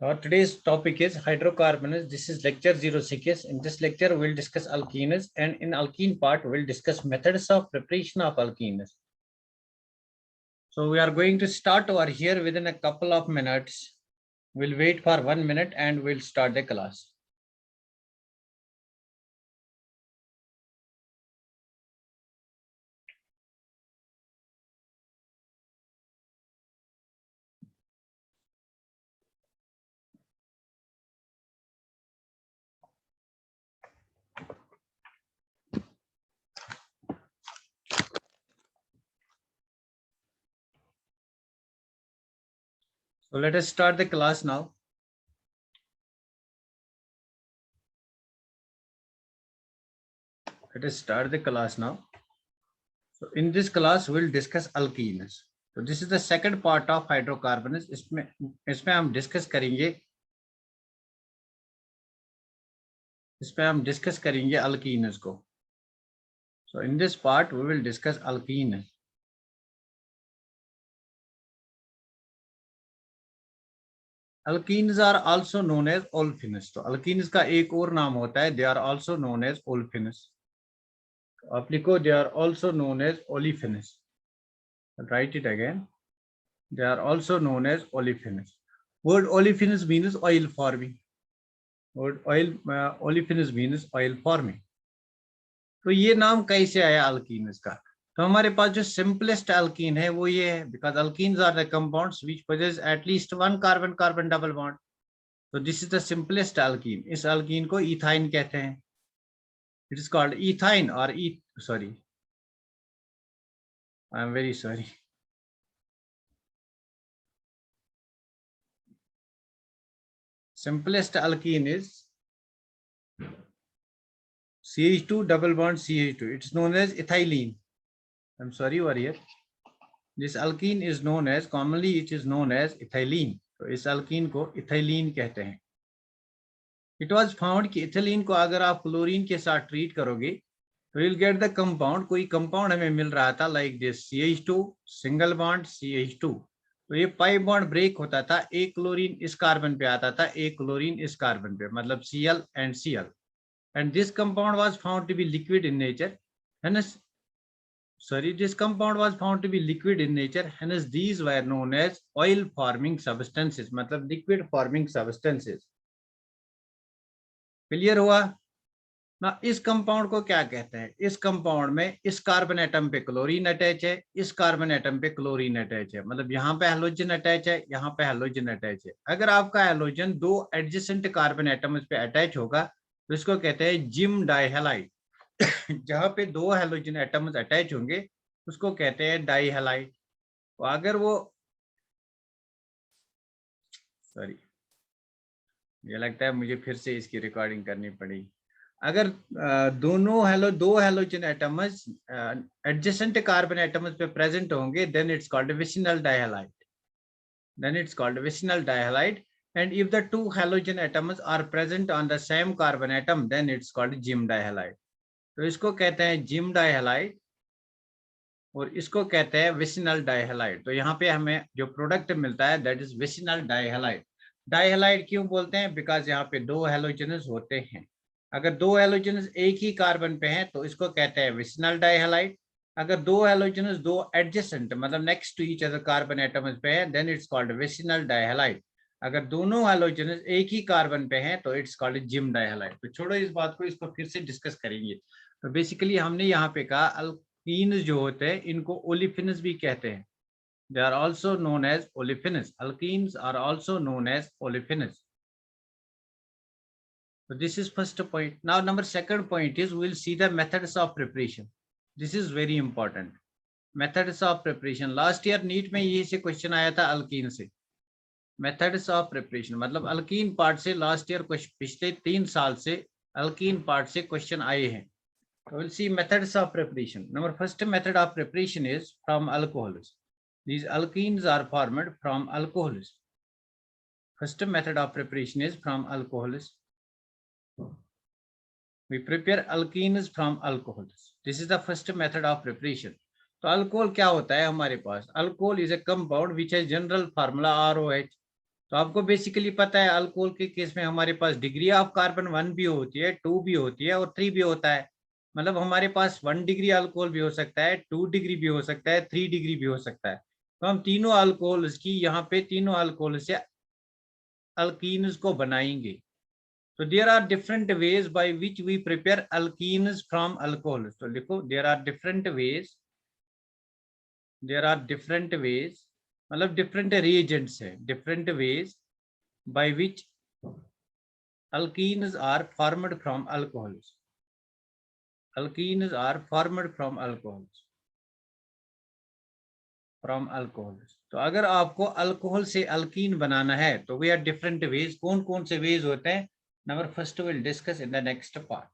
Our today's topic is hydrocarbons. This is lecture 06. In this lecture, we'll discuss alkenes, and in alkene part, we'll discuss methods of preparation of alkenes. So we are going to start over here within a couple of minutes. We'll wait for 1 minute and we'll start the class. So let us start the class now. Let us start the class now. So in this class, we'll discuss alkenes. So this is the second part of hydrocarbons. इसमें हम discuss करेंगे alkenes को. So in this part, we will discuss alkenes. Alkenes are also known as olefins. तो alkenes का एक और नाम होता है, they are also known as olefins. आप लिखो, they are also known as olefins. Write it again. They are also known as olefins. Word olefins means oil forming. Olefins means oil forming. तो ये नाम कैसे आया alkenes का? तो हमारे पास जो सिंपलेस्ट अल्कीन है वो ये है, because alkenes are the compounds which possess at least one carbon carbon double bond. तो this is the simplest alkene. इस अल्कीन को इथाइन कहते हैं. इट इज कॉल्ड इथाइन और sorry, I am very sorry. Simplest alkene is CH2 double bond CH2. It's known as ethylene. I'm sorry, warrior. This alkene is known as, commonly it is known as ethylene. तो इस alkene को ethylene कहते हैं. It was found कि ethylene को अगर आप chlorine के साथ ट्रीट करोगे तो you'll get the compound. कोई कंपाउंड हमें मिल रहा था like this CH2 single bond CH2. तो ये पाई बॉन्ड ब्रेक होता था, एक क्लोरीन इस कार्बन पे आता था, एक क्लोरीन इस कार्बन पे, मतलब Cl and Cl. And this compound was found to be liquid in nature. Hence, this compound was found to be liquid in nature. Hence, these were known as oil forming substances, मतलब liquid forming substances. Clear हुआ ना? इस compound को क्या कहते हैं? इस compound में इस कार्बन एटम पे क्लोरीन अटैच है, इस कार्बन एटम पे क्लोरीन अटैच है, मतलब यहाँ पे हेलोजन अटैच है, यहाँ पे हेलोजन अटैच है. अगर आपका हेलोजन दो एडजेसेंट कार्बन एटम्स पे अटैच होगा तो इसको कहते हैं जिम डाइहैलाइड. जहां पे दो हेलोजन एटम्स अटैच होंगे उसको कहते हैं डाइहैलाइड. तो अगर वो, सॉरी, ये लगता है मुझे फिर से इसकी रिकॉर्डिंग करनी पड़ेगी. अगर दो halogen atoms adjacent carbon atoms पे प्रेजेंट होंगे then it's called vicinal dihalide. And if the two halogen atoms are present on the same carbon atom, then it's called gym dihalide. तो इसको कहते हैं जिम डाइहैलाइड और इसको कहते हैं विसिनल डाइहैलाइड. तो यहाँ पे हमें जो प्रोडक्ट मिलता है दैट इज विसिनल डाइहैलाइड. डाइहैलाइड क्यों बोलते हैं? बिकॉज यहाँ पे दो हेलोजन्स होते हैं. अगर दो हेलोजन्स एक ही कार्बन पे हैं तो इसको कहते हैं विसिनल डाइहैलाइड. अगर दो हेलोजन्स दो एडजेसेंट मतलब next to each other carbon atoms पे हैं then it's called vicinal dihalide. अगर दोनों हेलोजन्स एक ही कार्बन पे हैं तो इट्स कॉल्ड जिम डाइहैलाइड. तो छोड़ो इस बात को, इसको फिर से डिस्कस करेंगे. तो बेसिकली हमने यहाँ पे कहा अल्कीन्स जो होते हैं इनको ओलिफिन्स भी कहते हैं. They are also known as olefins. Alkenes are also known as olefins. So this is first point. Now second point is we'll see the methods of preparation. This is very important. Methods of preparation. Last year NEET में ये से question आया था alkyne से. Methods of preparation मतलब alkyne part से last year पिछले 3 साल से अल्कीन पार्ट से क्वेश्चन आए हैं. So we'll see methods of preparation. First method of preparation is from alcohols. These alkenes are formed from alcohols. First method of preparation is from alcohols. We prepare alkenes from alcohols. This is the first method of preparation. तो alcohol क्या होता है हमारे पास? Alcohol is a compound which has general formula ROH. तो आपको basically पता है अल्कोहल के केस में हमारे पास डिग्री ऑफ कार्बन 1 भी होती है, 2 भी होती है और 3 भी होता है। मतलब हमारे पास 1 डिग्री अल्कोहल भी हो सकता है, 2 डिग्री भी हो सकता है, 3 डिग्री भी हो सकता है। तो हम तीनों अल्कोहल्स की यहाँ पे तीनों अल्कोहल से अल्कीन्स को बनाएंगे। तो there are different ways by which we prepare alkenes from alcohols. तो लिखो देयर आर डिफरेंट वेज, मतलब डिफरेंट रिएजेंट्स है, different ways by which alkenes are formed from alcohols. Alkenes are formed from alcohols. तो अगर आपको alcohol से alkyne बनाना है तो वे आर डिफरेंट वेज। कौन कौन से वेज होते हैं? Number first will discuss in the next part.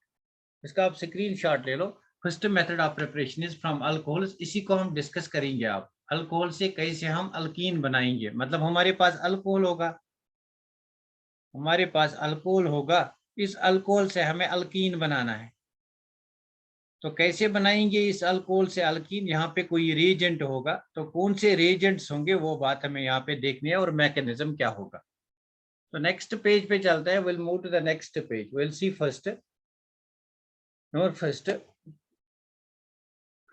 इसका आप स्क्रीनशॉट ले लो। First method of preparation is from alcohols. इसी को हम डिस्कस करेंगे। आप अल्कोहल से कैसे हम अल्कीन बनाएंगे, मतलब हमारे पास अल्कोहल होगा, इस अल्कोहल से हमें अल्कीन बनाना है। तो कैसे बनाएंगे इस अल्कोहल से अल्कीन? यहाँ पे कोई रिएजेंट होगा, तो कौन से रिएजेंट्स होंगे वो बात हमें यहाँ पे देखनी है और मैकेनिज्म क्या होगा। तो नेक्स्ट पेज पे चलते हैं। Will move to the next page. Will see first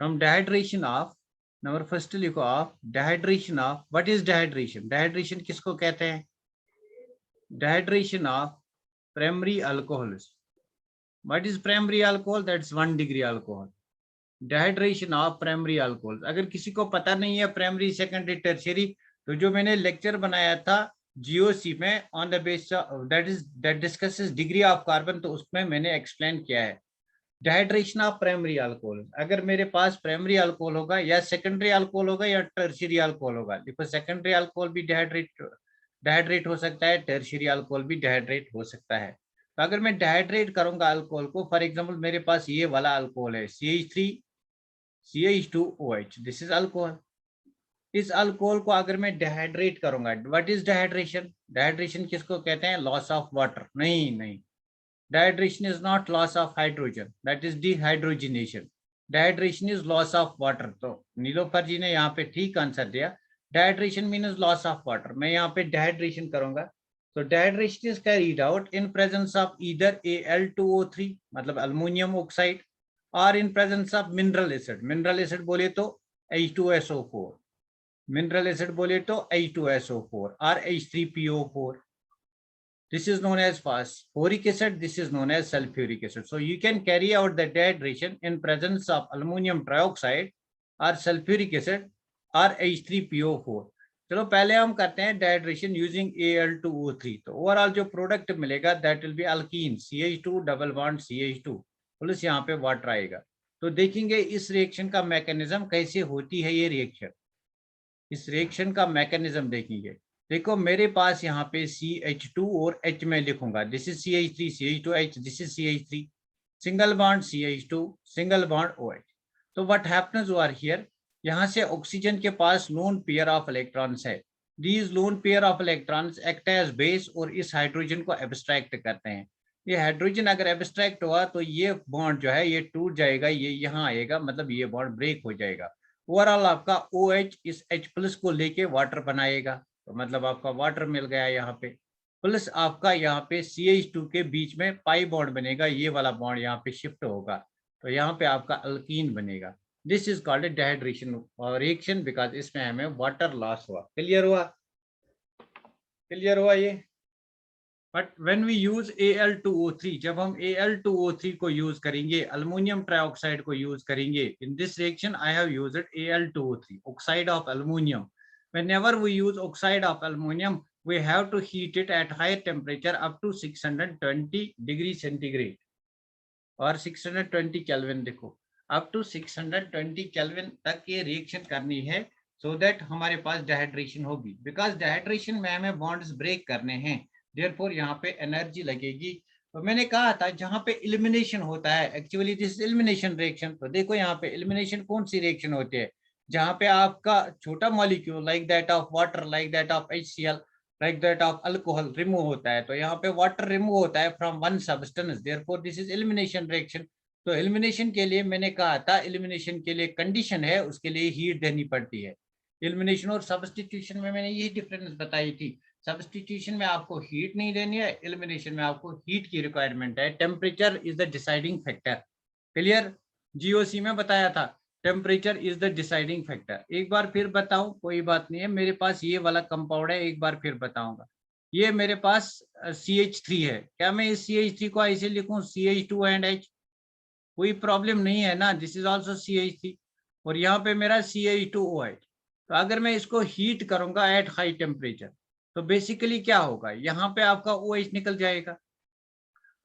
from dehydration of, number first लिखो of dehydration of. What is dehydration? Dehydration किसको कहते हैं? Dehydration of primary alcohols. What is primary alcohol? That's 1 degree alcohol. Dehydration of primary alcohol. अगर किसी को पता नहीं है प्राइमरी, सेकेंडरी, टर्शियरी, तो जो मैंने लेक्चर बनाया था जीओसी में on the base that discusses degree of carbon, तो उसमें मैंने एक्सप्लेन किया है डिहाइड्रेशन ऑफ प्राइमरी अल्कोहल। अगर मेरे पास प्राइमरी अल्कोहल होगा या सेकेंडरी अल्कोहल होगा या टर्शियरी अल्कोहल होगा। देखो सेकेंडरी अल्कोहल भी डिहाइड्रेट हो सकता है, टर्शियरी अल्कोहल भी डिहाइड्रेट हो सकता है। तो अगर मैं डिहाइड्रेट करूंगा अल्कोहल को, फॉर एग्जांपल मेरे पास ये वाला अल्कोहल है CH3 CH2OH, this is alcohol. इस अल्कोहल को अगर मैं डिहाइड्रेट करूंगा, व्हाट इज डिहाइड्रेशन? डिहाइड्रेशन किसको कहते हैं? Loss of water. नहीं, dehydration is not loss of hydrogen, that is dehydrogenation. Dehydration is loss of water. तो नीलोफर जी ने यहाँ पे ठीक आंसर दिया। dehydration means loss of water. मैं यहाँ पे dehydration करूंगा, तो dehydration is carried out in presence of either Al2O3 मतलब aluminium oxide, or in presence of mineral acid. mineral acid बोले तो H2SO4, mineral acid बोले तो H2SO4 or H3PO4. This is known as phosphoric acid. This is known as sulfuric acid. So you can carry out the dehydration in presence of ammonium trioxide or sulfuric acid or H3PO4. चलो पहले हम करते हैं dehydration using Al2O3. तो overall जो product मिलेगा that will be alkene, CH2 double bond CH2 plus यहाँ पे वाटर आएगा। तो देखेंगे इस रिएक्शन का मैकेनिज्म कैसे होती है ये रिएक्शन। इस रिएक्शन का मैकेनिज्म देखेंगे। देखो मेरे पास यहाँ पे CH2 और H में लिखूंगा, this is CH3 CH2H, this is CH3, single bond CH2, single bond OH। तो व्हाट हैपेंस ओवर हियर, यहाँ से ऑक्सीजन के पास लोन पेयर ऑफ इलेक्ट्रॉन्स है। These lone pair of electrons act as base और इस हाइड्रोजन को abstract करते हैं। ये हाइड्रोजन अगर एब्स्ट्रैक्ट हुआ तो ये बॉन्ड जो है ये टूट जाएगा, ये यहाँ आएगा, मतलब ये बॉन्ड ब्रेक हो जाएगा। ओवरऑल आपका OH इस H प्लस को लेके वाटर बनाएगा, तो मतलब आपका वाटर मिल गया यहाँ पे, प्लस आपका यहाँ पे CH2 के बीच में पाई बॉन्ड बनेगा, ये वाला बॉन्ड यहाँ पे शिफ्ट होगा, तो यहाँ पे आपका अल्कीन बनेगा। This is called dehydration reaction because इसमें हमें वाटर लॉस हुआ। क्लियर हुआ ये? But when we use Al2O3, जब हम Al2O3 को यूज करेंगे, अल्मोनियम ट्राइऑक्साइड को यूज करेंगे, in this reaction I have used Al2O3, oxide of aluminium. whenever we use oxide of aluminum, we have to heat it at high temperature up to 620 degree centigrade और 620 kelvin. देखो up to 620 kelvin तक ये reaction करनी है, so that हमारे पास dehydration होगी। Because dehydration में हमें बॉन्ड्स ब्रेक करने हैं, देयरफॉर यहाँ पे एनर्जी लगेगी। तो मैंने कहा था जहाँ पे एलिमिनेशन होता है, एक्चुअली दिस एलिमिनेशन रिएक्शन। तो देखो यहाँ पे एलिमिनेशन कौन सी रिएक्शन होती है, जहाँ पे आपका छोटा molecule like that of water, like that of HCl, like that of alcohol remove होता है। तो यहाँ पे वाटर रिमूव होता है from one substance, therefore this is elimination reaction. तो एलिमिनेशन के लिए मैंने कहा था, एलिमिनेशन के लिए कंडीशन है, उसके लिए हीट देनी पड़ती है। एलिमिनेशन और सब्स्टिट्यूशन में मैंने यही डिफरेंस बताई थी। सब्स्टिट्यूशन में आपको हीट नहीं देनी है, एलिमिनेशन में आपको हीट की रिक्वायरमेंट है। Temperature is the deciding factor. Clear? GOC में बताया था temperature is the deciding factor. एक बार फिर बताऊं, कोई बात नहीं है, मेरे पास ये वाला कंपाउंड है, एक बार फिर बताऊंगा। ये मेरे पास CH3 है। क्या मैं इस CH3 को ऐसे लिखूं CH2 एंड H? कोई प्रॉब्लम नहीं है ना, दिस इज ऑल्सो CH3। और यहाँ पे मेरा CH2OH। तो अगर मैं इसको हीट करूंगा एट हाई टेम्परेचर, तो बेसिकली क्या होगा, यहाँ पे आपका OH निकल जाएगा।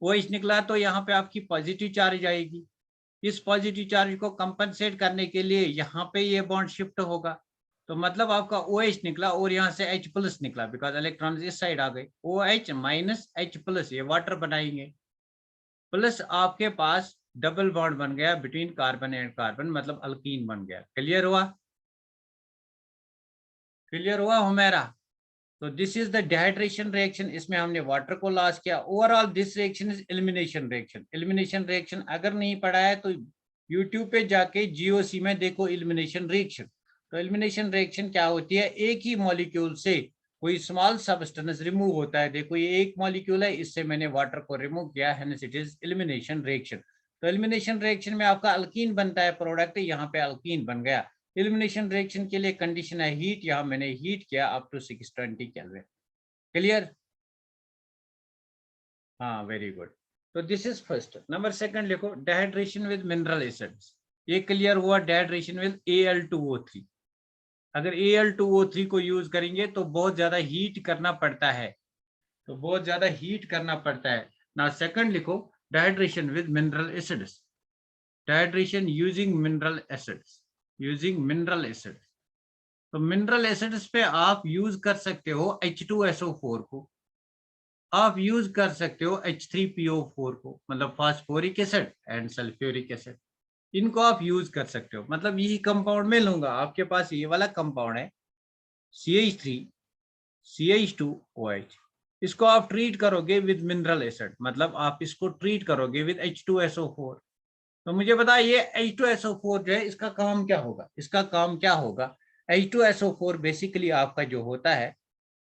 OH निकला तो यहाँ पे आपकी पॉजिटिव चार्ज आएगी। इस पॉजिटिव चार्ज को कंपनसेट करने के लिए यहाँ पे ये बॉन्ड शिफ्ट होगा। तो मतलब आपका OH निकला और यहाँ से H प्लस निकला, बिकॉज इलेक्ट्रॉन इस साइड आ गए। OH माइनस H प्लस, ये वाटर बनाएंगे, प्लस आपके पास डबल बॉन्ड बन गया बिटवीन कार्बन एंड कार्बन, मतलब अल्कीन बन गया। क्लियर हुआ? क्लियर हुआ हुमैरा? तो this is the dehydration reaction, इसमें हमने वाटर को लॉस किया। Overall this reaction is elimination reaction. Elimination reaction अगर नहीं पढ़ा है तो यूट्यूब पे जाके जीओसी में देखो एलिमिनेशन रिएक्शन। तो एलिमिनेशन रिएक्शन क्या होती है, एक ही मॉलिक्यूल से कोई स्मॉल सब्सटेंस रिमूव होता है। देखो ये एक मॉलिक्यूल है, इससे मैंने वाटर को रिमूव किया, hence it is elimination reaction. तो एलिमिनेशन रिएक्शन में आपका अल्कीन बनता है प्रोडक्ट, यहाँ पे अल्कीन बन गया। एलिमिनेशन रिएक्शन के लिए कंडीशन है हीट, यहाँ मैंने हीट किया अप टू 620 केल्विन। क्लियर? हाँ, वेरी गुड। तो this is first. Number second लिखो, डिहाइड्रेशन विद मिनरल एसिड्स। ये क्लियर हुआ, डिहाइड्रेशन विद Al2O3। अगर Al2O3 को यूज करेंगे तो बहुत ज्यादा हीट करना पड़ता है, तो बहुत ज्यादा हीट करना पड़ता है ना। सेकंड लिखो, dehydration with mineral acids. Dehydration using mineral acids, using mineral acids. तो मिनरल एसिड्स पे आप यूज कर सकते हो H2SO4 को, आप यूज कर सकते हो H3PO4 को, मतलब phosphoric acid and sulphuric acid, इनको आप यूज कर सकते हो। मतलब यही कंपाउंड में लूंगा, आपके पास ये वाला कंपाउंड है CH3 CH2OH, इसको आप ट्रीट करोगे विद मिनरल एसिड, मतलब आप इसको ट्रीट करोगे विद H2SO4। तो मुझे बता, ये H2SO4 जो है इसका काम क्या होगा, इसका काम क्या होगा। H2SO4 बेसिकली आपका जो होता है,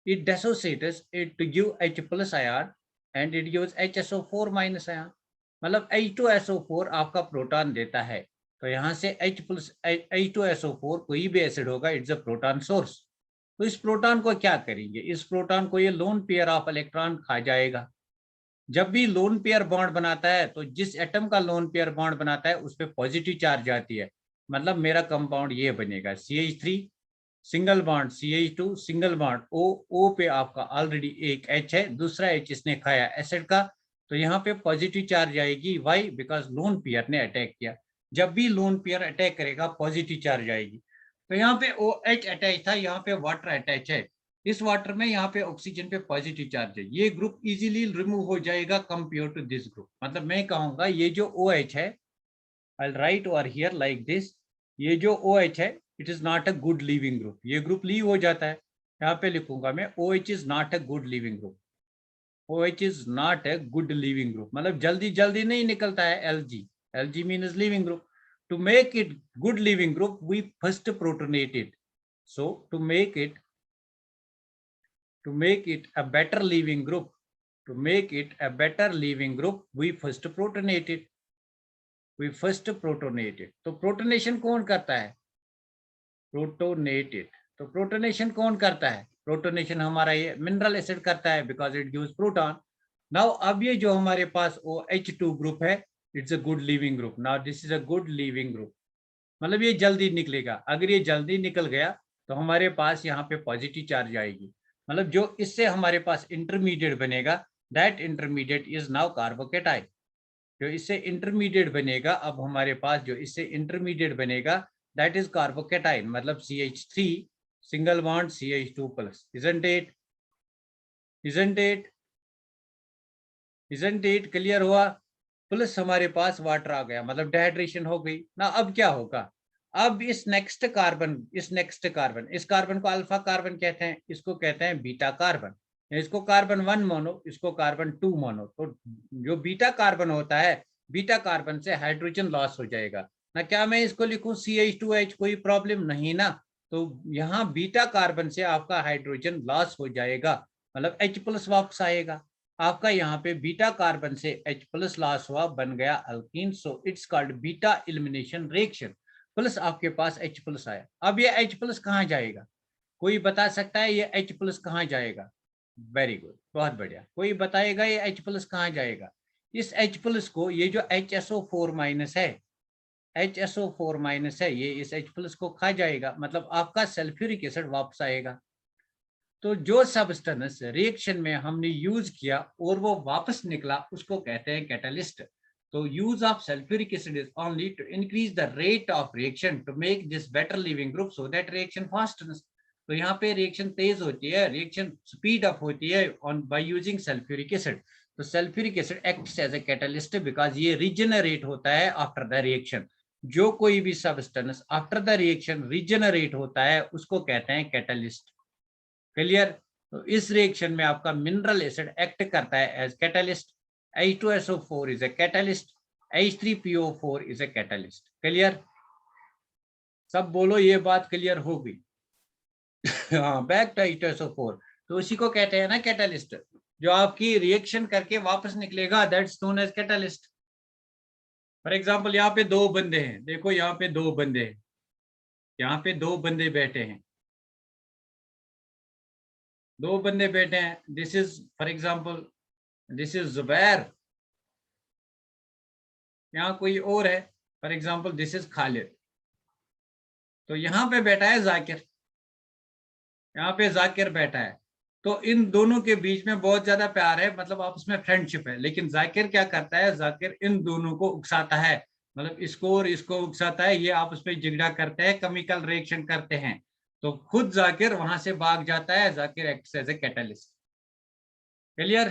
it dissociates it to give H plus ion and it gives HSO4 minus ion। मतलब H2SO4 आपका प्रोटॉन देता है, तो यहाँ से H plus H2SO4 कोई भी एसिड होगा, इट्स अ प्रोटॉन सोर्स। तो इस प्रोटॉन को क्या करेंगे, इस प्रोटॉन को ये लोन पेयर ऑफ इलेक्ट्रॉन खा जाएगा। जब भी लोन पेयर बॉन्ड बनाता है, तो जिस एटम का लोन पेयर बॉन्ड बनाता है उस पर पॉजिटिव चार्ज आती है। मतलब मेरा कंपाउंड ये बनेगा CH3 single bond CH2 single bond O पे आपका ऑलरेडी एक H है, दूसरा H इसने खाया एसिड का, तो यहाँ पे पॉजिटिव चार्ज आएगी। वाई? बिकॉज लोन पेयर ने अटैक किया। जब भी लोन पेयर अटैक करेगा पॉजिटिव चार्ज आएगी। तो यहाँ पे OH अटैच था, यहाँ पे वाटर अटैच है। इस वाटर में यहाँ पे ऑक्सीजन पे पॉजिटिव चार्ज है, ये ग्रुप इजीली रिमूव हो जाएगा कंपेयर टू दिस ग्रुप। मतलब मैं कहूंगा ये जो OH है, I'll write over here like this, ये जो OH है it is not a good leaving group, ये ग्रुप लीव हो जाता है। यहाँ पे लिखूंगा मैं OH is not a good leaving group, OH is not a good leaving group, मतलब जल्दी जल्दी नहीं निकलता है Lg means leaving group. To make it good leaving group we first protonate it. So to make it a better living group, we first protonate it, तो protonation कौन करता है, प्रोटोनेटेड। तो प्रोटोनेशन कौन करता है, प्रोटोनेशन हमारा ये मिनरल एसिड करता है, because it gives proton. Now अब ये जो हमारे पास OH2 ग्रुप है, it's a good leaving group. Now this is a good leaving group, मतलब ये जल्दी निकलेगा। अगर ये जल्दी निकल गया तो हमारे पास यहाँ पे पॉजिटिव चार्ज आएगी, मतलब जो इससे हमारे पास इंटरमीडिएट बनेगा, that intermediate is now carbocation. जो इससे इंटरमीडिएट बनेगा, अब हमारे पास जो इससे इंटरमीडिएट बनेगा दैट इज कार्बोकेटाइन, मतलब CH3 single bond CH2 plus. Isn't it clear हुआ? प्लस हमारे पास वाटर आ गया, मतलब डिहाइड्रेशन हो गई ना। अब क्या होगा, अब इस कार्बन को अल्फा कार्बन कहते हैं, इसको कहते हैं बीटा कार्बन। इसको कार्बन 1 मानो, इसको कार्बन 2 मानो। तो जो बीटा कार्बन होता है, बीटा कार्बन से हाइड्रोजन लॉस हो जाएगा ना। क्या मैं इसको लिखूं CH2H? कोई प्रॉब्लम नहीं ना। तो यहाँ बीटा कार्बन से आपका हाइड्रोजन लॉस हो जाएगा, मतलब H+ वापस आएगा। आपका यहाँ पे बीटा कार्बन से H+ लॉस हुआ, बन गया alkyne, so it's called beta elimination reaction, plus आपके पास H+ आया। अब ये H+ कहाँ जाएगा? कोई बता सकता है ये H+ कहाँ जाएगा? वेरी गुड, बहुत बढ़िया। कोई बताएगा ये H+ कहाँ जाएगा? इस H+ को, ये जो HSO4- है, HSO4- है, ये इस H+ को खा जाएगा, मतलब आपका सल्फ्यूरिक एसिड वापस आएगा। तो जो सब्सटेंस रिएक्शन में हमने यूज किया और वो वापस निकला, उसको कहते हैं कैटलिस्ट। तो use of sulphuric acid is only to increase the rate of reaction to make this better leaving group so that reaction fastness. तो यहाँ पे रिएक्शन तेज होती है, रिएक्शन स्पीड अप होती है on by using sulphuric acid. तो sulphuric acid acts as a catalyst because ये regenerate होता है आफ्टर द रिएक्शन। जो कोई भी substance after the reaction regenerate होता है उसको कहते हैं कैटलिस्ट। क्लियर? तो इस रिएक्शन में आपका मिनरल एसिड एक्ट करता है as catalyst. H2SO4 is a catalyst, H3PO4 is a catalyst. Clear? सब बोलो ये बात क्लियर हो गई? हाँ, बैक टू H2SO4, तो उसी को कहते हैं ना कैटलिस्ट, जो आपकी रिएक्शन करके वापस निकलेगा, that's known as catalyst. For example यहाँ पे दो बंदे हैं, देखो यहाँ पे दो बंदे हैं, यहाँ पे दो बंदे बैठे हैं, दो बंदे बैठे हैं। This is for example, this is Zubair, यहाँ कोई और है, for example this is Khalid. तो यहाँ पे बैठा है जाकिर, यहाँ पे जाकिर बैठा है। तो इन दोनों के बीच में बहुत ज्यादा प्यार है, मतलब आपस में फ्रेंडशिप है। लेकिन जाकिर क्या करता है, जाकिर इन दोनों को उकसाता है, मतलब इसको और इसको उकसाता है, ये आपस में झगड़ा करते हैं, केमिकल रिएक्शन करते हैं। तो खुद जाकिर वहां से भाग जाता है, जाकिर acts as a catalyst. Clear?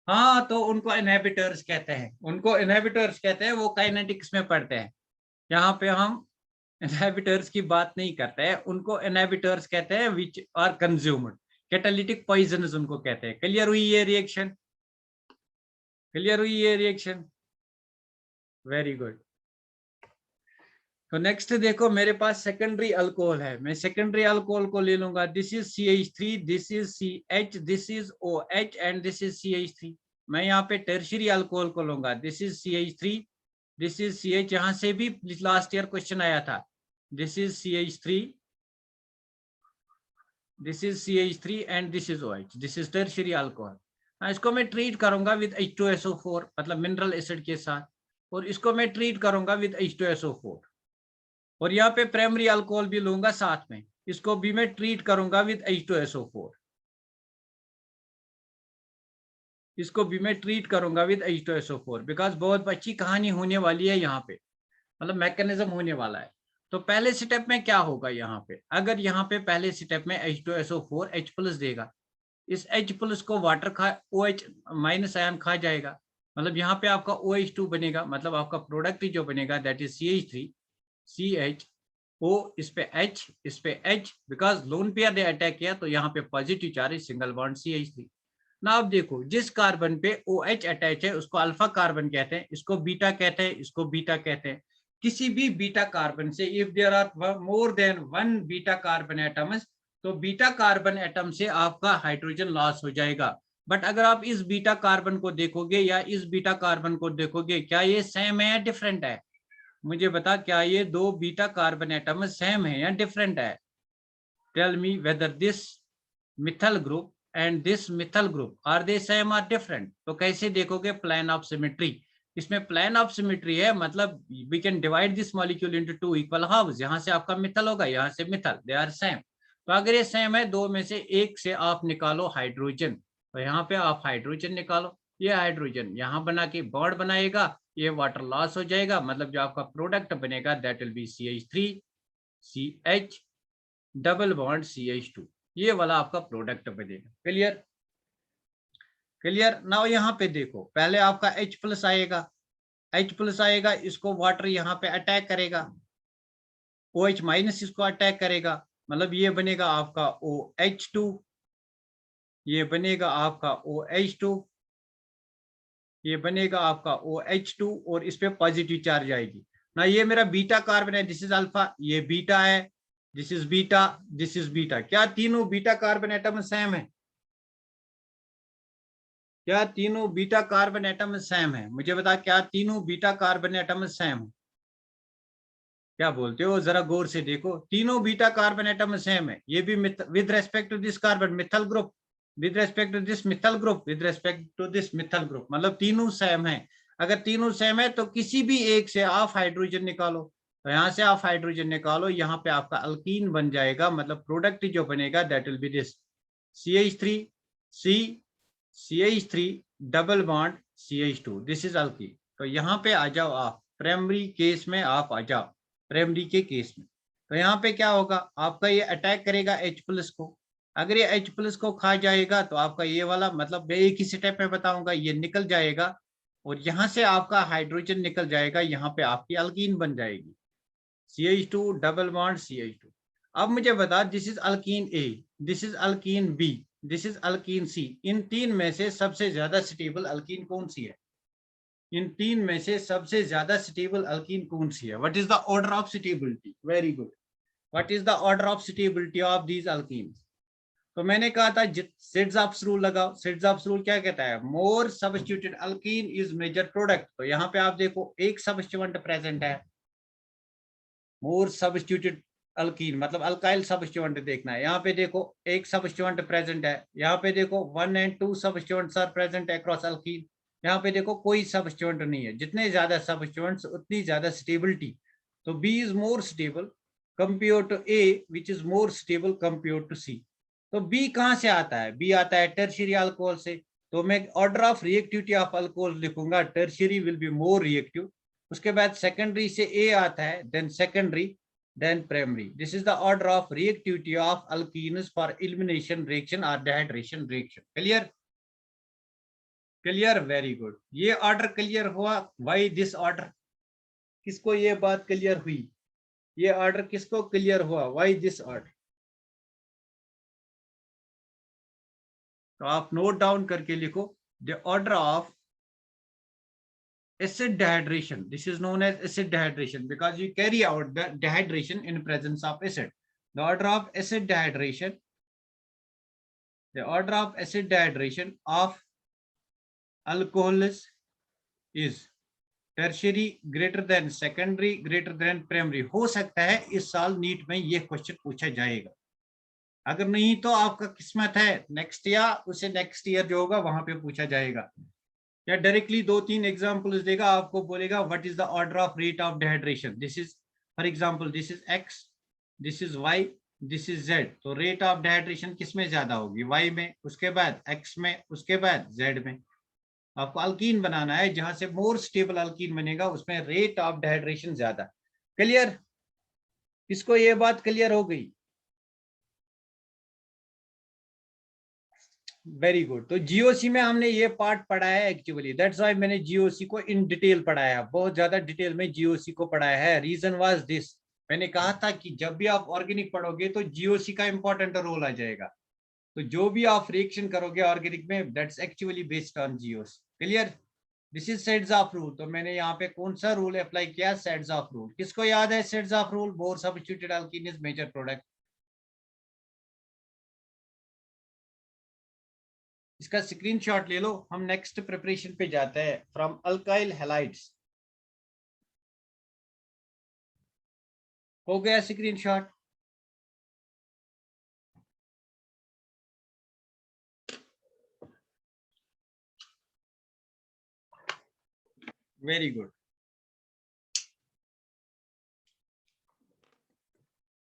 हाँ, तो उनको इनहिबिटर्स कहते हैं, उनको इनहिबिटर्स कहते हैं, वो काइनेटिक्स में पढ़ते हैं। यहाँ पे हम इनहिबिटर्स की बात नहीं करते हैं, उनको इनहिबिटर्स कहते हैं which are consumed, catalytic poisons उनको कहते हैं। क्लियर हुई ये रिएक्शन? क्लियर हुई ये रिएक्शन? Very good. तो नेक्स्ट देखो, मेरे पास सेकेंडरी अल्कोहल है, मैं सेकेंडरी अल्कोहल को ले लूंगा। This is CH3, this is CH, this is OH and this is CH3। मैं यहाँ पे टर्शियरी अल्कोहल को लूंगा, this is CH3, this is CH, यहाँ से भी लास्ट ईयर क्वेश्चन आया था। This is CH3, this is CH3 and this is OH, this is tertiary alcohol. इसको मैं ट्रीट करूंगा विद H2SO4, मतलब मिनरल एसिड के साथ, और इसको मैं ट्रीट करूंगा विद H2SO4, और यहाँ पे प्राइमरी अल्कोहल भी लूंगा साथ में, इसको भी मैं ट्रीट करूंगा विद H2SO4, इसको भी मैं ट्रीट करूंगा विद H2SO4, बिकॉज बहुत अच्छी कहानी होने वाली है यहाँ पे, मतलब मैकेनिज्म होने वाला है। तो पहले स्टेप में क्या होगा, यहाँ पे अगर यहाँ पे पहले स्टेप में H2SO4 H+ देगा, इस H+ को वाटर खा, OH माइनस आयन खा जाएगा, मतलब यहाँ पे आपका OH2 बनेगा, मतलब आपका प्रोडक्ट जो बनेगा that is CH3, CH, O, इस पे H, इस पे H, बिकॉज लोन पेयर ने अटैक किया, तो यहाँ पे positive charge, single bond CH3। ना अब देखो, जिस कार्बन पे OH अटैच है उसको अल्फा कार्बन कहते हैं, इसको बीटा कहते हैं, इसको बीटा कहते हैं। किसी भी बीटा कार्बन से if there are more than one beta carbon atoms, तो बीटा कार्बन एटम से आपका हाइड्रोजन लॉस हो जाएगा। बट अगर आप इस बीटा कार्बन को देखोगे या इस बीटा कार्बन को देखोगे, क्या ये सेम है या डिफरेंट है? मुझे बता, क्या ये दो बीटा कार्बन एटम सेम है या डिफरेंट है? Tell me whether this methyl group and this methyl group are they same और डिफरेंट? तो कैसे देखोगे? प्लान ऑफ सिमेट्री, इसमें प्लान ऑफ सिमेट्री है, मतलब we can divide this molecule into two equal halves, यहाँ से आपका मिथल होगा, यहाँ से मिथल, दे आर सेम। तो अगर ये सेम है, दो में से एक से आप निकालो हाइड्रोजन, तो यहाँ पे आप हाइड्रोजन निकालो, ये हाइड्रोजन यहाँ बना के बॉन्ड बनाएगा, ये वाटर लॉस हो जाएगा, मतलब जो आपका प्रोडक्ट बनेगा that will be CH3 CH double bond CH2, ये वाला आपका प्रोडक्ट बनेगा। क्लियर? क्लियर? नाउ यहाँ पे देखो, पहले आपका H+ आएगा, H+ आएगा, इसको वाटर यहाँ पे अटैक करेगा, OH माइनस इसको अटैक करेगा, मतलब ये बनेगा आपका OH2, ये बनेगा आपका OH2, ये बनेगा आपका OH2, और इस पे पॉजिटिव चार्ज आएगी ना। ये मेरा बीटा कार्बन है, दिस इज अल्फा, ये बीटा है, this is beta, this is beta. क्या तीनों बीटा कार्बन एटम सेम है? क्या तीनों बीटा कार्बन एटम सेम है? मुझे बता, क्या तीनों बीटा कार्बन एटम सेम है? क्या बोलते हो? जरा गौर से देखो, तीनों बीटा कार्बन एटम सेम है। ये भी with respect to this carbon methyl group, with respect to this methyl group, with respect to this methyl group, मतलब तीनों सेम है। अगर तीनों सेम है तो किसी भी एक से आप हाइड्रोजन निकालो। तो यहाँ से आप हाइड्रोजन निकालो, यहाँ पे आपका अल्कीन बन जाएगा, मतलब प्रोडक्ट जो बनेगा that will be this CH3 C CH3 double bond CH2, this is alkyne. तो यहाँ पे आ जाओ आप, प्राइमरी केस में आप आ जाओ, प्राइमरी के केस में। तो यहाँ पे क्या होगा, आपका ये अटैक करेगा H+ को। अगर ये H+ को खा जाएगा तो आपका ये वाला, मतलब मैं एक ही स्टेप में बताऊंगा, ये निकल जाएगा और यहाँ से आपका हाइड्रोजन निकल जाएगा, यहाँ पे आपकी अल्कीन बन जाएगी CH2 डबल बॉन्ड CH2। अब मुझे बता, this is alkyne A, this is alkyne B, this is alkyne C। इन तीन में से सबसे ज्यादा स्टेबल अल्कीन कौन सी है? इन तीन में से सबसे ज्यादा स्टेबल अल्कीन कौन सी है? What is the order of stability? Very good. What is the order of stability of these alkyne? तो मैंने कहा था सिड्स रूल लगाओ। सिड्स रूल क्या कहता है? मोर substituted alkene is major product. तो यहाँ पे आप देखो एक सब्स्टिट्यूएंट प्रेजेंट है, मोर सब्स्टिट्यूटेड अल्कीन मतलब अल्काइल सब्स्टिट्यूएंट देखना है। यहाँ पे देखो एक सब्स्टिट्यूएंट प्रेजेंट है, यहाँ पे देखो 1 and 2 substituents are present across alkene, यहाँ पे देखो कोई सब्स्टिट्यूएंट नहीं है। जितने ज्यादा सब्स्टिट्यूएंट्स उतनी ज्यादा स्टेबिलिटी। तो B is more stable compare to A which is more stable compare to C। तो B कहाँ से आता है? B आता है टर्शियरी अल्कोहल से। तो मैं order of reactivity of alcohol लिखूंगा, tertiary will be more reactive. उसके बाद सेकेंडरी से A आता है, then secondary, then primary. This is the order of reactivity of alkenes for elimination reaction और dehydration reaction. Clear? Clear, very good. ये order clear हुआ? Why this order? किसको ये बात क्लियर हुई? ये ऑर्डर किसको क्लियर हुआ? Why this order? तो आप नोट डाउन करके लिखो, the order of acid dehydration, this is known as acid dehydration because you carry out the dehydration in presence of acid. The order of acid dehydration, the order of acid dehydration of alcohols is tertiary greater than secondary greater than primary। हो सकता है इस साल NEET में ये question पूछा जाएगा, अगर नहीं तो आपका किस्मत है नेक्स्ट या उसे नेक्स्ट ईयर जो होगा वहां पे पूछा जाएगा। या डायरेक्टली 2-3 एग्जांपल्स देगा, आपको बोलेगा what is the order of rate of dehydration. This is for example, this is x, this is y, this is z। तो रेट ऑफ डिहाइड्रेशन किस में ज्यादा होगी? y में, उसके बाद x में, उसके बाद z में। आपको अल्कीन बनाना है, जहां से मोर स्टेबल अल्कीन बनेगा उसमें रेट ऑफ डिहाइड्रेशन ज्यादा। क्लियर? किसको ये बात क्लियर हो गई? Very good. तो जीओसी में हमने ये पार्ट पढ़ा है एक्चुअली, दैट्स व्हाई मैंने जीओसी को इन डिटेल पढ़ाया, बहुत ज्यादा डिटेल में जीओसी को पढ़ाया है। रीजन वाज दिस, मैंने कहा था कि जब भी आप ऑर्गेनिक पढ़ोगे तो जीओसी का इंपॉर्टेंट रोल आ जाएगा। तो जो भी आप रिएक्शन करोगे ऑर्गेनिक में, that's actually based on GOC. Clear? This is Saytzeff rule. तो मैंने यहाँ पे कौन सा रूल अप्लाई किया? Saytzeff rule. किसको याद है Saytzeff rule? More substituted alkene is major product. इसका स्क्रीनशॉट ले लो, हम नेक्स्ट प्रिपरेशन पे जाते हैं। फ्रॉम अल्काइल हैलाइड्स, हो गया स्क्रीनशॉट? Very good.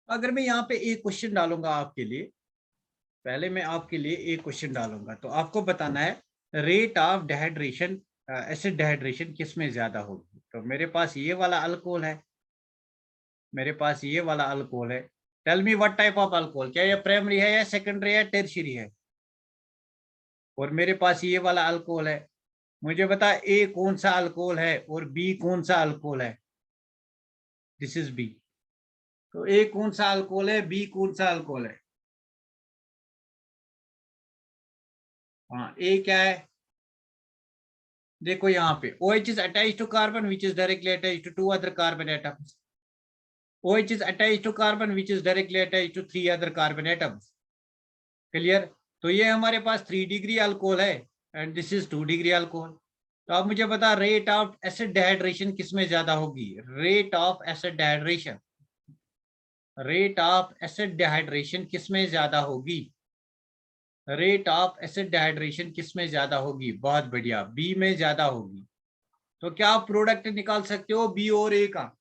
अगर मैं यहाँ पे एक क्वेश्चन डालूंगा आपके लिए, पहले मैं आपके लिए एक क्वेश्चन डालूंगा, तो आपको बताना है rate of dehydration, acid dehydration किस में ज्यादा होगी। तो मेरे पास ये वाला अल्कोहल है, मेरे पास ये वाला अल्कोहल है। Tell me what type of alcohol, क्या ये प्राइमरी है या सेकेंडरी है, टर्शियरी है? और मेरे पास ये वाला अल्कोहल है। मुझे बता ए कौन सा अल्कोहल है और बी कौन सा अल्कोहल है? This is B. तो ए कौन सा अल्कोहल है, बी कौन सा अल्कोहल है? हाँ, ए क्या है? देखो यहाँ पे OH is attached to carbon which is directly attached to two other carbon atoms। OH is attached to carbon which is directly attached to 3 other carbon atoms. Clear? तो ये हमारे पास 3 डिग्री अल्कोहल है and this is 2 degree alcohol. तो आप मुझे बता rate of acid dehydration किसमें ज्यादा होगी? Rate of acid dehydration, rate of acid dehydration किसमें ज्यादा होगी? रेट ऑफ एसिड डिहाइड्रेशन किसमें ज्यादा होगी? बहुत बढ़िया, बी में ज्यादा होगी. तो क्या आप प्रोडक्ट निकाल सकते हो बी और ए का?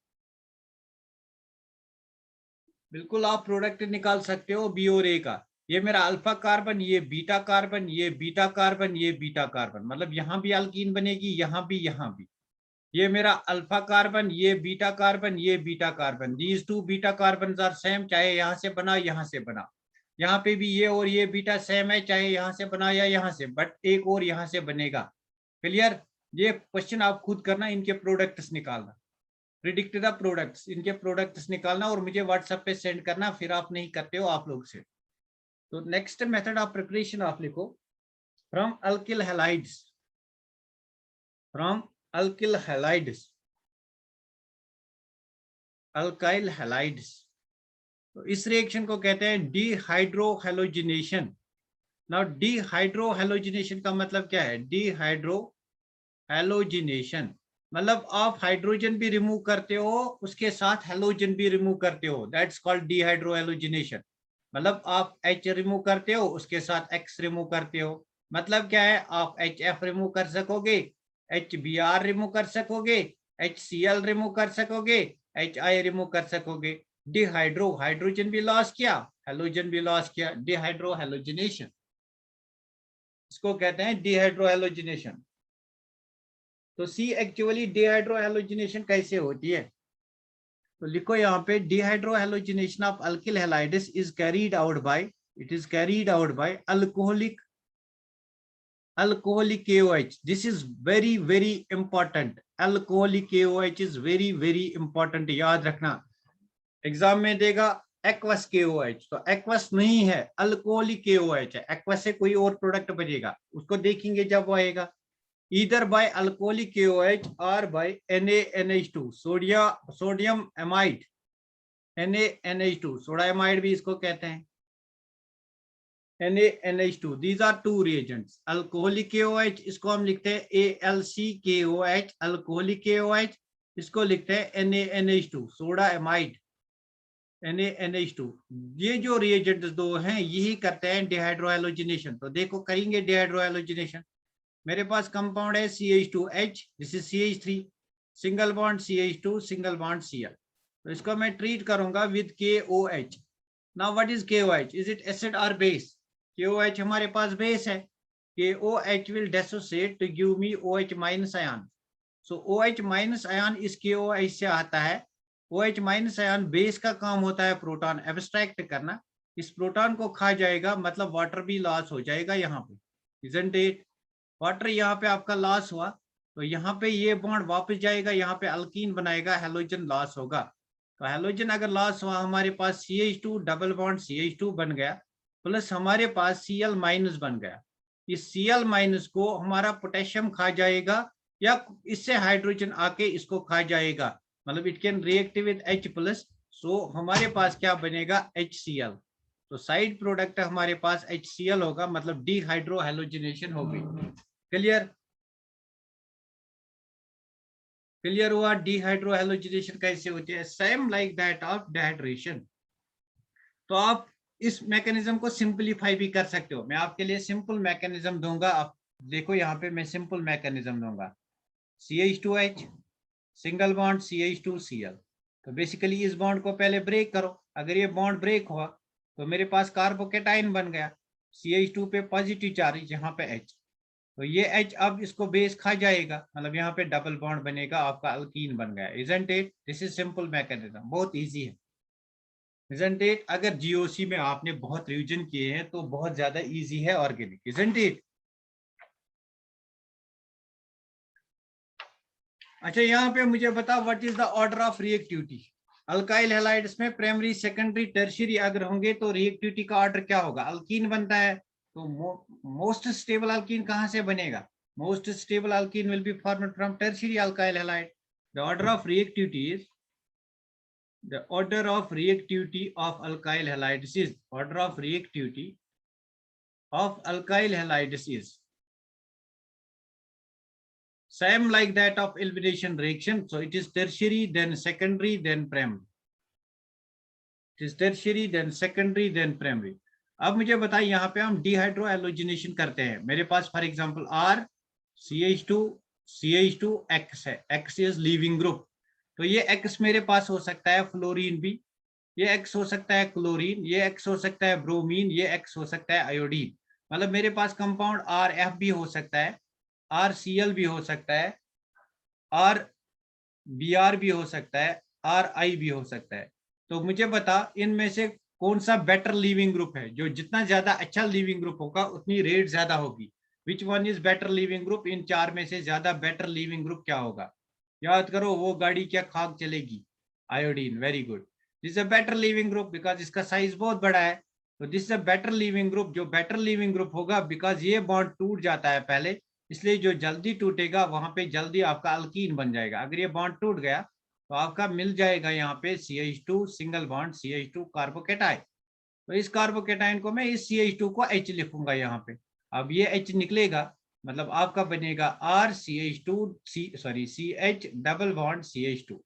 बिल्कुल आप प्रोडक्ट निकाल सकते हो बी और ए का. ये मेरा अल्फा कार्बन, ये बीटा कार्बन, ये बीटा कार्बन, ये बीटा कार्बन, मतलब यहां भी अल्कीन बनेगी, यहां भी, यहां भी. ये मेरा अल्फा कार्बन, ये बीटा कार्बन, ये beta carbon. These two beta carbon are same, चाहे यहां से बना यहां से बना. यहाँ पे भी ये और ये बीटा सेम है, चाहे यहां से बना या यहां से, बट एक और यहां से बनेगा. क्लियर? ये क्वेश्चन आप खुद करना, इनके प्रोडक्ट्स निकालना, प्रिडिक्ट द प्रोडक्ट्स, इनके प्रोडक्ट्स निकालना और मुझे व्हाट्सएप पे सेंड करना. फिर आप नहीं करते हो आप लोग से. तो नेक्स्ट मेथड ऑफ प्रिपरेशन आप लिखो, from alkyl halides, from alkyl halides, alkyl halides. तो इस रिएक्शन को कहते हैं डिहाइड्रोहैलोजिनेशन. नाउ डिहाइड्रोहैलोजिनेशन का मतलब क्या है? डिहाइड्रोहैलोजिनेशन मतलब आप हाइड्रोजन भी रिमूव करते हो, उसके साथ हेलोजन भी रिमूव करते हो, दैट्स कॉल्ड डिहाइड्रोहैलोजिनेशन. मतलब आप H रिमूव करते हो, उसके साथ X रिमूव करते हो. मतलब क्या है? आप HF रिमूव कर सकोगे, HBr रिमूव कर सकोगे, HCl रिमूव कर सकोगे, HI रिमूव कर सकोगे. डिहाइड्रो, हाइड्रोजन भी लॉस किया, हेलोजन भी लॉस किया, डिहाइड्रोहैलोजिनेशन, इसको कहते हैं डिहाइड्रोहैलोजिनेशन. तो सी एक्चुअली डिहाइड्रोहैलोजिनेशन कैसे होती है? तो लिखो यहाँ पे, dehydrohalogenation of alkyl halides is carried out by, it is carried out by alcoholic KOH. This is very very important. Alcoholic KOH is very very important. याद रखना, एग्जाम में देगा एक्वस KOH, तो एक्वस नहीं है, अल्कोहलिक KOH है. Aqueous से कोई और प्रोडक्ट बनेगा, उसको देखेंगे जब वो आएगा. either by alcoholic KOH or by NaNH2, sodium amide, NaNH2, soda amide भी इसको कहते हैं, NaNH2. these are two reagents. alcoholic KOH इसको हम लिखते हैं AlCKOH, alcoholic KOH इसको लिखते हैं NaNH2, सोडा एमाइड, NaNH2. ये जो रिएजेंट्स दो हैं यही करते हैं डिहाइड्रोहैलोजिनेशन. तो देखो करेंगे डिहाइड्रोहैलोजिनेशन. मेरे पास कंपाउंड है CH2H, this is CH3, single bond CH2, single bond Cl. तो इसको मैं ट्रीट करूंगा with KOH. Now what is KOH? Is it acid और बेस? KOH हमारे पास बेस है. KOH will dissociate to give me OH minus ion. So OH minus ion इस KOH से आता है. OH minus ion बेस का काम होता है प्रोटॉन एब्स्ट्रैक्ट करना. इस प्रोटॉन को खा जाएगा, मतलब वाटर भी लॉस हो जाएगा यहाँ पे, isn't it? वाटर यहाँ पे आपका लॉस हुआ, तो यहाँ पे ये बॉन्ड वापस जाएगा, यहाँ पे अल्कीन बनाएगा, हेलोजन लॉस होगा. तो हेलोजन अगर लॉस हुआ, हमारे पास CH2 डबल बॉन्ड CH2 बन गया, प्लस हमारे पास Cl माइनस बन गया. इस Cl माइनस को हमारा पोटेशियम खा जाएगा या इससे हाइड्रोजन आके इसको खा जाएगा, मतलब it can react with H plus. So हमारे पास क्या बनेगा? HCl. तो साइड प्रोडक्ट हमारे पास HCl होगा, मतलब डिहाइड्रोहैलोजिनेशन हो गई. क्लियर? क्लियर हुआ डिहाइड्रोहैलोजिनेशन कैसे होती है? Same like that of dehydration. तो आप इस मैकेनिज्म को सिंपलीफाई भी कर सकते हो. मैं आपके लिए सिंपल मैकेनिज्म दूंगा. आप देखो यहाँ पे मैं सिंपल मैकेनिज्म दूंगा. CH2H, single bond CH2Cl. तो बेसिकली इस बॉन्ड को पहले ब्रेक करो. अगर ये बॉन्ड ब्रेक हुआ तो मेरे पास कार्बोकेटाइन बन गया, CH2 पे पॉजिटिव चार्ज, यहाँ पे H. तो ये H अब इसको बेस खा जाएगा, मतलब यहाँ पे डबल बॉन्ड बनेगा, आपका अल्कीन बन गया. isn't it? This is simple mechanism, बहुत इजी है. isn't it? अगर GOC में आपने बहुत रिविजन किए हैं तो बहुत ज्यादा इजी है ऑर्गेनिक. isn't it? अच्छा यहाँ पे मुझे बता, what is the order of reactivity? Alkyl halides में प्राइमरी, सेकेंडरी, टर्शियरी अगर होंगे तो रिएक्टिविटी का ऑर्डर क्या होगा? अल्कीन बनता है, तो मोस्ट स्टेबल अल्कीन कहाँ से बनेगा? Most stable alkyne will be formed from tertiary alkyl halide. The order of reactivity is The order of reactivity of alkyl halides is same like that of elimination reaction. So it is tertiary, then secondary, then primary. It is tertiary, then secondary, then primary. अब मुझे बताइए यहाँ पे हम dehydro एलोजिनेशन करते हैं. मेरे पास for example CH2 है. X is leaving group. तो ये X मेरे पास हो सकता है फ्लोरीन भी, ये X हो सकता है क्लोरीन, ये X हो सकता है ब्रोमीन, ये X हो सकता है आयोडीन. मतलब मेरे पास कंपाउंड RF भी हो सकता है, RCl भी हो सकता है, RBr भी हो सकता है, RI भी हो सकता है. तो मुझे बता इनमें से कौन सा बेटर लीविंग ग्रुप है. जो जितना ज्यादा अच्छा लीविंग ग्रुप होगा उतनी रेट ज्यादा होगी. Which one is better leaving group. इन चार में से ज्यादा बेटर लीविंग ग्रुप क्या होगा. याद करो, वो गाड़ी क्या खाक चलेगी. Iodine. Very good. This is a better leaving group because इसका साइज बहुत बड़ा है. तो this is a better leaving group. जो बेटर लीविंग ग्रुप होगा बिकॉज ये बॉन्ड टूट जाता है पहले, इसलिए जो जल्दी टूटेगा वहां पे जल्दी आपका अल्कीन बन जाएगा. अगर ये बॉन्ड टूट गया तो आपका मिल जाएगा यहाँ पे CH2 single bond CH2 carbocation. तो इस कार्बोकेटाइन को मैं इस CH2 को H लिखूंगा यहाँ पे. अब ये H निकलेगा, मतलब आपका बनेगा CH डबल बॉन्ड CH2.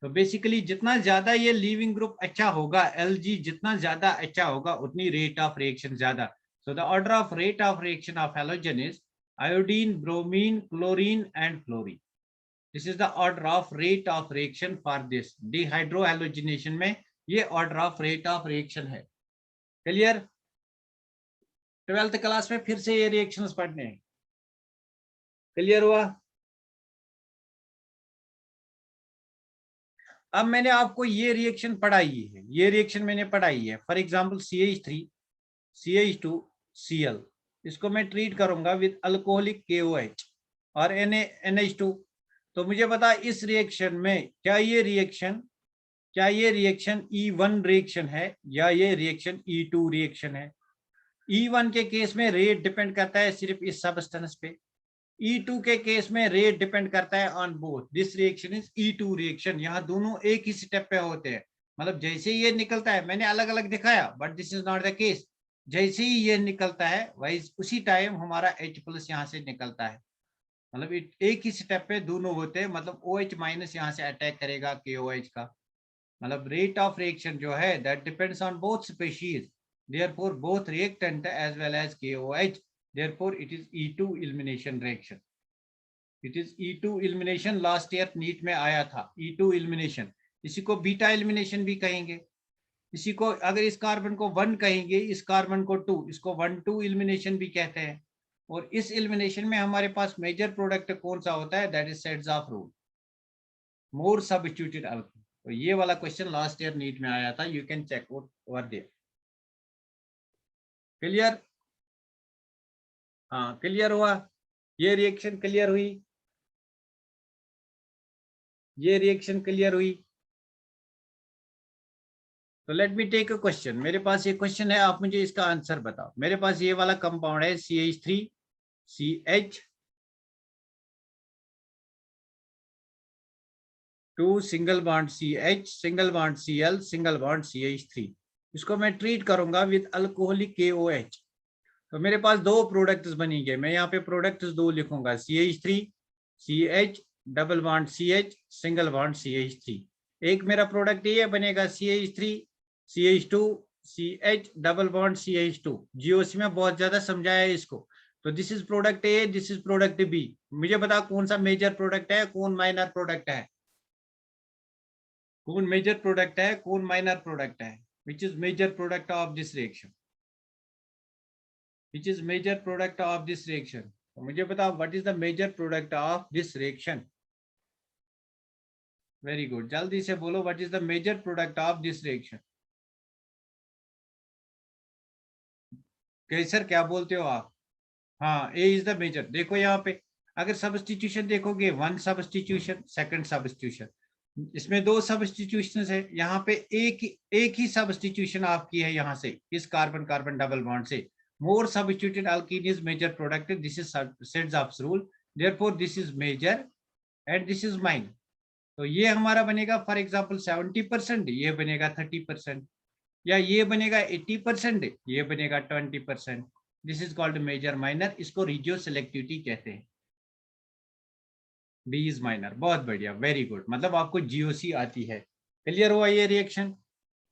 तो बेसिकली जितना ज्यादा ये लीविंग ग्रुप अच्छा होगा, Lg जितना ज्यादा अच्छा होगा उतनी रेट ऑफ रिएक्शन ज्यादा. So the order of rate of reaction of halogen is iodine, bromine, chlorine and fluorine. This is the order of rate of reaction for this dehydrohalogenation में. ये order of rate of reaction है. Clear. 12th class में फिर से ये reactions पढ़ने हैं. Clear हुआ. अब मैंने आपको ये रिएक्शन पढ़ाई है, ये रिएक्शन मैंने पढ़ाई है. For example CH3 CH2 Cl, इसको मैं ट्रीट करूंगा विद अल्कोहलिक KOH और NH2. तो मुझे बता इस रिएक्शन में क्या ये रिएक्शन E1 रिएक्शन है या ये रिएक्शन E2 रिएक्शन है. E1 के केस में रेट डिपेंड करता है सिर्फ इस सबस्टेंस पे. E2 के केस में रेट डिपेंड करता है on both. This reaction is E2 reaction. यहाँ दोनों एक ही स्टेप पे होते हैं. मतलब जैसे ही ये निकलता है, मैंने अलग अलग दिखाया but this is not the case. जैसे ही ये निकलता है वही उसी टाइम हमारा H+ यहाँ से निकलता है. मतलब एक ही स्टेप पे दोनों होते हैं. मतलब OH- यहाँ से अटैक करेगा KOH का. मतलब रेट ऑफ रिएक्शन जो है that depends on both species. Therefore both reactant as well as KOH. Therefore it is E2 elimination reaction. It is E2 elimination. Last year NEET में आया था E2 elimination. इसी को beta elimination भी कहेंगे. इसी को अगर इस कार्बन को 1 कहेंगे, इस कार्बन को 2, इसको 1-2 एलिमिनेशन भी कहते हैं. और इस एलिमिनेशन में हमारे पास मेजर प्रोडक्ट कौन सा होता है, that is Saytzeff rule, more substituted alcohol. तो ये वाला क्वेश्चन लास्ट ईयर नीट में आया था. You can check out over there. Clear. हाँ क्लियर हुआ. ये रिएक्शन क्लियर हुई. ये रिएक्शन क्लियर हुई. तो let me take a question. मेरे पास ये क्वेश्चन है, आप मुझे इसका आंसर बताओ. मेरे पास ये वाला कंपाउंड है CH3 CH 2 single bond CH single bond Cl single bond CH3. इसको मैं ट्रीट करूंगा विद अल्कोहलिक KOH. तो मेरे पास दो प्रोडक्ट्स बनेंगे. मैं यहाँ पे प्रोडक्ट्स दो लिखूंगा, CH3 CH double bond CH single bond CH3. एक मेरा प्रोडक्ट ये बनेगा CH3 CH2 CH double bond CH2. GOC में बहुत ज्यादा समझाया है इसको. तो this is product A, this is product B. मुझे बता कौन सा मेजर प्रोडक्ट है, कौन माइनर प्रोडक्ट है. कौन मेजर प्रोडक्ट है, कौन माइनर प्रोडक्ट है. Which is major product of this reaction. Which is major product of this reaction. तो मुझे बताओ what is the major product of this reaction. Very good. जल्दी से बोलो what is the major product of this reaction. कैसर क्या बोलते हो आप. हाँ, A is the major. देखो यहाँ पे अगर सब्स्टिट्यूशन देखोगे, 1 सब्स्टिट्यूशन, सेकंड सब्स्टिट्यूशन, इसमें 2 सब्स्टिट्यूशन है. यहाँ पे एक ही सब्स्टिट्यूशन आपकी है यहाँ से इस कार्बन कार्बन डबल बॉन्ड से. More substituted alkene is major product. This is Sedgwick's rule. Therefore, this is major and this is minor. तो ये हमारा बनेगा फॉर एग्जाम्पल 70%, ये बनेगा 30%, या ये बनेगा 80%, ये बनेगा 20%। This is called major minor, इसको रिजियो सिलेक्टिविटी कहते हैं। डी इज माइनर, बहुत बढ़िया, वेरी गुड, मतलब आपको जीओसी आती है। क्लियर हुआ ये रिएक्शन?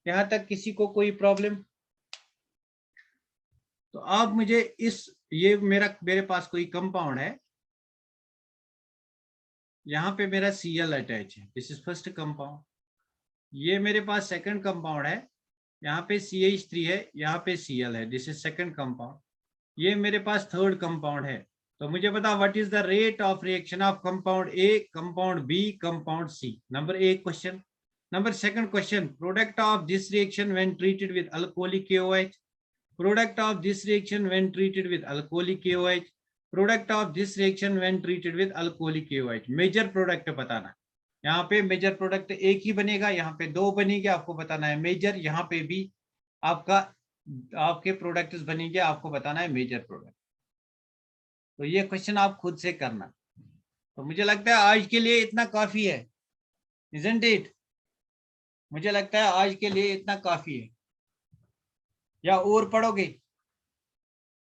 यहां तक किसी को कोई प्रॉब्लम? तो आप मुझे ये मेरे पास कोई कंपाउंड है, यहाँ पे मेरा Cl अटैच है, दिस इज फर्स्ट कंपाउंड। ये मेरे पास सेकंड कंपाउंड है, यहाँ पे CH3 है, यहाँ पे Cl है, दिस इज सेकंड कंपाउंड। ये मेरे पास थर्ड कंपाउंड है। तो मुझे बता what is the rate of reaction of compound A, compound B, compound C. Number 1 question. Number second question, product of this reaction when treated with alcoholic KOH, product of this reaction when treated with alcoholic KOH, product of this reaction when treated with alcoholic KOH। Major product बताना, यहाँ पे major product एक ही बनेगा, यहाँ पे दो बनेंगे, आपको बताना है मेजर। यहाँ पे भी आपके प्रोडक्ट्स बनेंगे, आपको बताना है मेजर प्रोडक्ट। तो ये क्वेश्चन आप खुद से करना। तो मुझे लगता है आज के लिए इतना काफी है, isn't it? मुझे लगता है आज के लिए इतना काफी है, या और पढ़ोगे?